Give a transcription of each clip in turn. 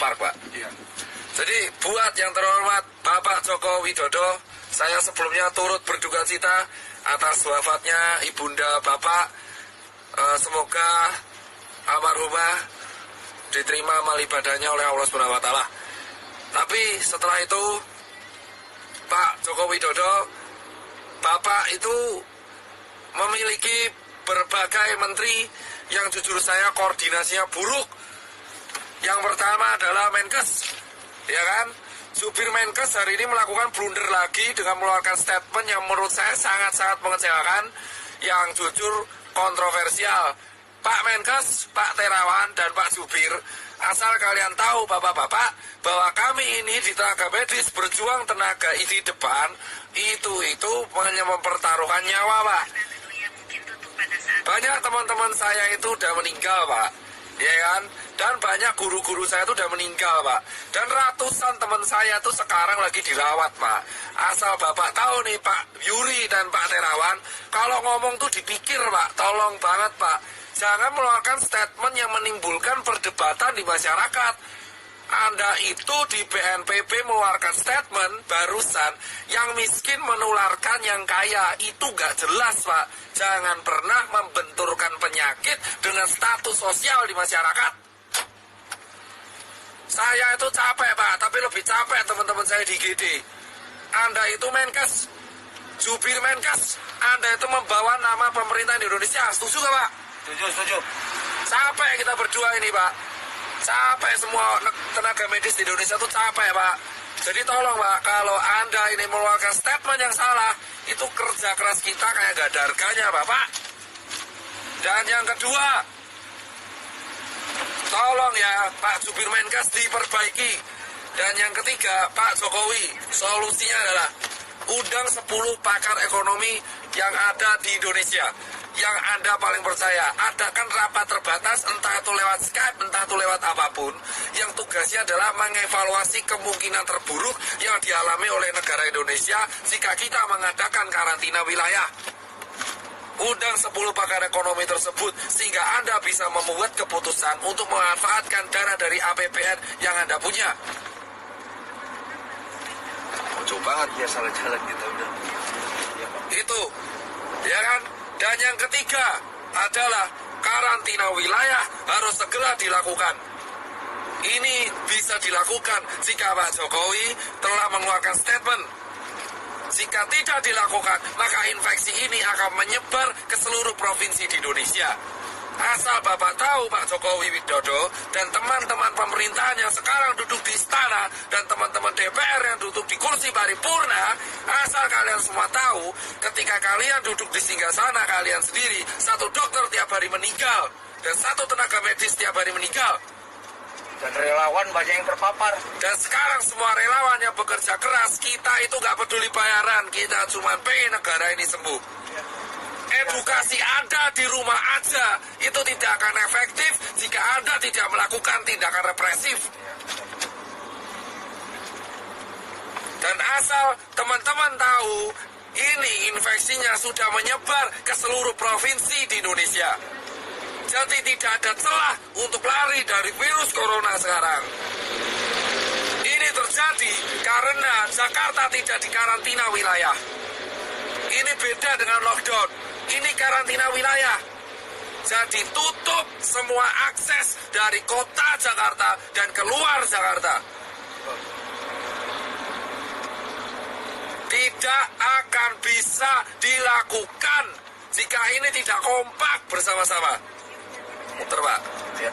Park, Pak. Iya. Jadi buat yang terhormat Bapak Joko Widodo, saya sebelumnya turut berduka cita atas wafatnya Ibunda Bapak. Semoga almarhumah diterima amal ibadahnya oleh Allah Subhanahu wa Ta'ala. Tapi setelah itu Pak Joko Widodo, Bapak itu memiliki berbagai menteri yang jujur saya koordinasinya buruk. Yang pertama adalah Menkes, ya kan? Supir Menkes hari ini melakukan blunder lagi dengan mengeluarkan statement yang menurut saya sangat-sangat mengecewakan, yang jujur kontroversial. Pak Menkes, Pak Terawan, dan Pak Supir, asal kalian tahu bapak-bapak bahwa kami ini di tenaga medis berjuang tenaga di depan itu hanya mempertaruhkan nyawa, Pak. Banyak teman-teman saya itu udah meninggal, Pak, ya kan? Dan banyak guru-guru saya itu udah meninggal, Pak. Dan ratusan teman saya itu sekarang lagi dirawat, Pak. Asal Bapak tahu nih, Pak Yuri dan Pak Terawan, kalau ngomong tuh dipikir, Pak. Tolong banget, Pak. Jangan mengeluarkan statement yang menimbulkan perdebatan di masyarakat. Anda itu di BNPB mengeluarkan statement barusan, yang miskin menularkan yang kaya. Itu gak jelas, Pak. Jangan pernah membenturkan penyakit dengan status sosial di masyarakat. Saya itu capek, Pak, tapi lebih capek teman-teman saya di GD. Anda itu Menkes, jubir Menkes, Anda itu membawa nama pemerintah Indonesia. Setuju gak, Pak? Setuju. Capek kita berdua ini, Pak. Capek semua tenaga medis di Indonesia itu capek, Pak. Jadi tolong, Pak, kalau Anda ini mengeluarkan statement yang salah, itu kerja keras kita kayak gak ada harganya, Bapak. Dan yang kedua, tolong ya Pak Jubir Menkes diperbaiki. Dan yang ketiga, Pak Jokowi, solusinya adalah undang 10 pakar ekonomi yang ada di Indonesia, yang Anda paling percaya. Adakan rapat terbatas, entah itu lewat Skype, entah itu lewat apapun, yang tugasnya adalah mengevaluasi kemungkinan terburuk yang dialami oleh negara Indonesia jika kita mengadakan karantina wilayah. Undang 10 pakar ekonomi tersebut sehingga Anda bisa membuat keputusan untuk memanfaatkan dana dari APBN yang Anda punya. Lucu banget ya salah-salah kita udah. Ya, Pak. Itu, ya kan? Dan yang ketiga adalah karantina wilayah harus segera dilakukan. Ini bisa dilakukan jika Pak Jokowi telah mengeluarkan statement. Jika tidak dilakukan, maka infeksi ini akan menyebar ke seluruh provinsi di Indonesia. Asal Bapak tahu, Pak Jokowi Widodo dan teman-teman pemerintahan yang sekarang duduk di istana dan teman-teman DPR yang duduk di kursi paripurna, asal kalian semua tahu, ketika kalian duduk di singgasana kalian sendiri, satu dokter tiap hari meninggal dan satu tenaga medis tiap hari meninggal. Dan relawan banyak yang terpapar. Dan sekarang semua relawan yang bekerja keras, kita itu gak peduli bayaran, kita cuma pengen negara ini sembuh. Edukasi Anda di rumah aja itu tidak akan efektif jika Anda tidak melakukan tindakan represif. Dan asal teman-teman tahu, ini infeksinya sudah menyebar ke seluruh provinsi di Indonesia. Jadi tidak ada celah untuk lari dari virus corona sekarang. Ini terjadi karena Jakarta tidak dikarantina wilayah. Ini beda dengan lockdown. Ini karantina wilayah. Jadi tutup semua akses dari kota Jakarta dan keluar Jakarta. Tidak akan bisa dilakukan jika ini tidak kompak bersama-sama. Muter, Pak. Ya.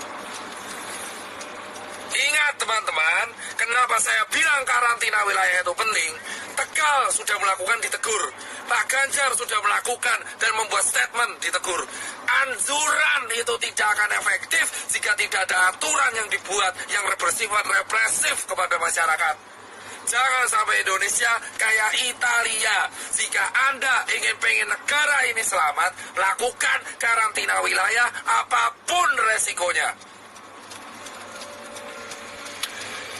Ingat teman-teman, kenapa saya bilang karantina wilayah itu penting? Tegal sudah melakukan, ditegur. Pak Ganjar sudah melakukan dan membuat statement, ditegur. Anjuran itu tidak akan efektif jika tidak ada aturan yang dibuat yang bersifat represif kepada masyarakat. Jangan sampai Indonesia kayak Italia. Jika Anda pengen negara ini selamat, lakukan karantina wilayah apapun resikonya.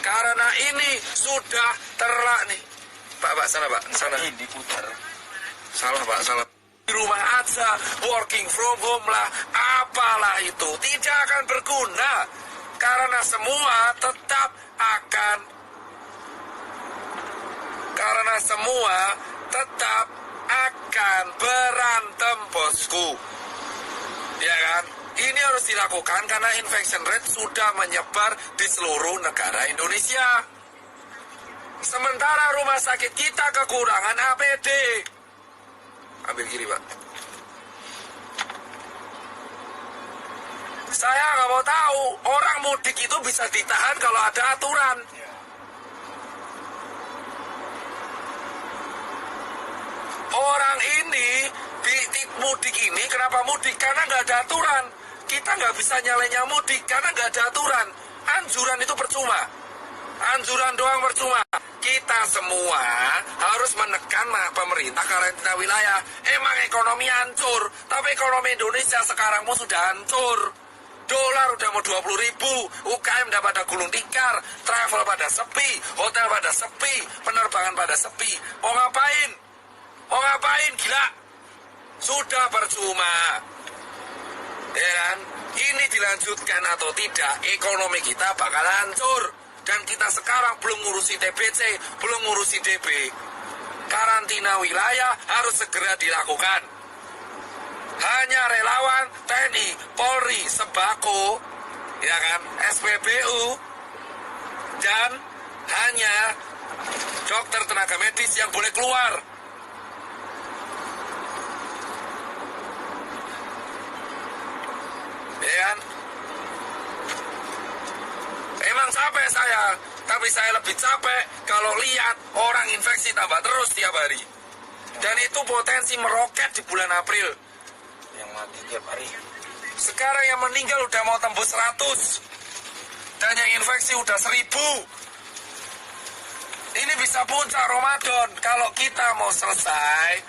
Karena ini sudah nih. Pak, sana Pak, sana. Ini diputar. Salah Pak, salah. Di rumah aja, working from home lah, apalah itu. Tidak akan berguna. Karena semua tetap kita semua tetap akan berantem, bosku. Ya kan? Ini harus dilakukan karena infection rate sudah menyebar di seluruh negara Indonesia. Sementara rumah sakit kita kekurangan APD. Ambil kiri, Pak. Saya nggak mau tahu, orang mudik itu bisa ditahan kalau ada aturan. Orang ini, mudik ini, kenapa mudik? Karena nggak ada aturan. Kita nggak bisa nyalenya mudik, karena nggak ada aturan. Anjuran itu percuma. Anjuran doang percuma. Kita semua harus menekan pemerintah karantina wilayah. Emang ekonomi hancur, tapi ekonomi Indonesia sekarang pun sudah hancur. Dolar udah mau 20.000, UKM udah pada gulung tikar, travel pada sepi, hotel pada sepi, penerbangan pada sepi. Mau ngapain? Mau ngapain, gila? Sudah percuma. Ya kan? Ini dilanjutkan atau tidak, ekonomi kita bakal hancur. Dan kita sekarang belum ngurusi TBC, belum ngurusi DB. Karantina wilayah harus segera dilakukan. Hanya relawan, TNI, Polri, Sembako, ya kan, SPBU, dan hanya dokter tenaga medis yang boleh keluar. Ya kan? Emang capek saya, tapi saya lebih capek kalau lihat orang infeksi tambah terus tiap hari. Dan itu potensi meroket di bulan April. Yang mati tiap hari. Sekarang yang meninggal udah mau tembus 100. Dan yang infeksi udah 1000. Ini bisa puncak Ramadan. Kalau kita mau selesai,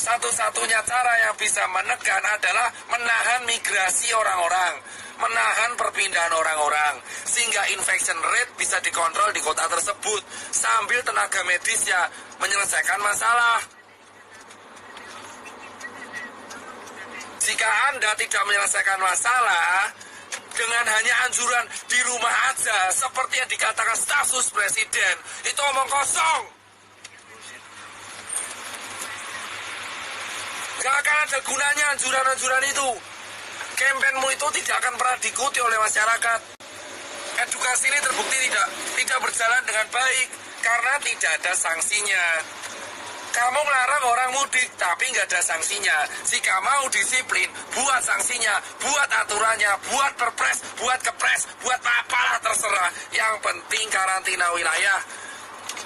satu-satunya cara yang bisa menekan adalah menahan migrasi orang-orang, menahan perpindahan orang-orang, sehingga infection rate bisa dikontrol di kota tersebut, sambil tenaga medisnya menyelesaikan masalah. Jika Anda tidak menyelesaikan masalah dengan hanya anjuran di rumah aja, seperti yang dikatakan staf sus presiden, itu omong kosong. Gak akan ada gunanya anjuran-anjuran itu. Kampenmu itu tidak akan pernah diikuti oleh masyarakat. Edukasi ini terbukti tidak berjalan dengan baik karena tidak ada sanksinya. Kamu ngelarang orang mudik tapi nggak ada sanksinya. Jika mau disiplin, buat sanksinya, buat aturannya, buat perpres, buat kepres, buat apalah terserah. Yang penting karantina wilayah.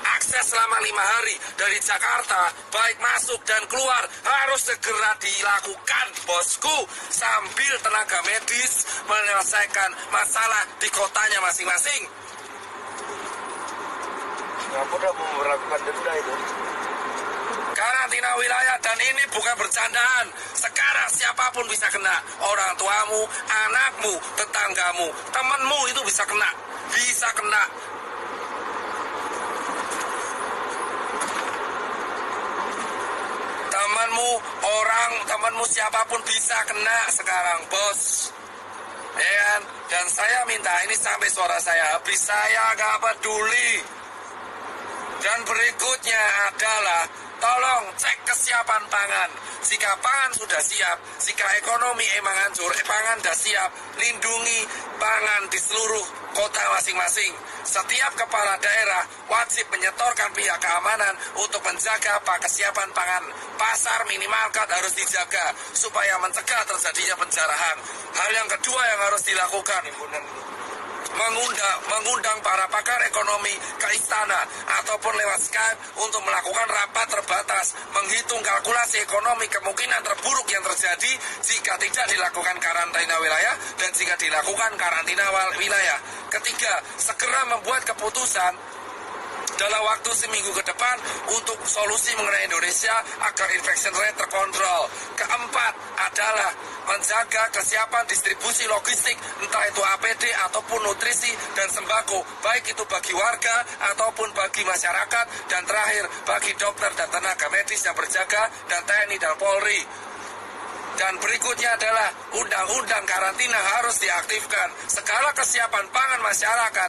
Akses selama 5 hari dari Jakarta, baik masuk dan keluar, harus segera dilakukan, bosku, sambil tenaga medis menyelesaikan masalah di kotanya masing-masing. Singapura mau melakukan denda itu. Karantina wilayah, dan ini bukan bercandaan. Sekarang siapapun bisa kena. Orang tuamu, anakmu, tetanggamu, temanmu itu bisa kena. Bisa kena. Temanmu siapapun bisa kena sekarang, bos. Ya kan? Dan saya minta ini sampai suara saya habis, saya gak peduli. Dan berikutnya adalah tolong cek kesiapan pangan. Jika pangan sudah siap, jika ekonomi emang hancur, pangan sudah siap, lindungi pangan di seluruh kota masing-masing. Setiap kepala daerah wajib menyetorkan pihak keamanan untuk menjaga kesiapan pangan. Pasar minimarket harus dijaga supaya mencegah terjadinya penjarahan. Hal yang kedua yang harus dilakukan, mengundang para pakar ekonomi ke istana ataupun lewat Skype untuk melakukan rapat terbatas, menghitung kalkulasi ekonomi kemungkinan terburuk yang terjadi jika tidak dilakukan karantina wilayah dan jika dilakukan karantina wilayah. Ketiga, segera membuat keputusan dalam waktu seminggu ke depan untuk solusi mengenai Indonesia agar infection rate terkontrol. Keempat adalah menjaga kesiapan distribusi logistik, entah itu APD ataupun nutrisi dan sembako, baik itu bagi warga ataupun bagi masyarakat. Dan terakhir, bagi dokter dan tenaga medis yang berjaga, dan TNI dan Polri. Dan berikutnya adalah undang-undang karantina harus diaktifkan. Segala kesiapan pangan masyarakat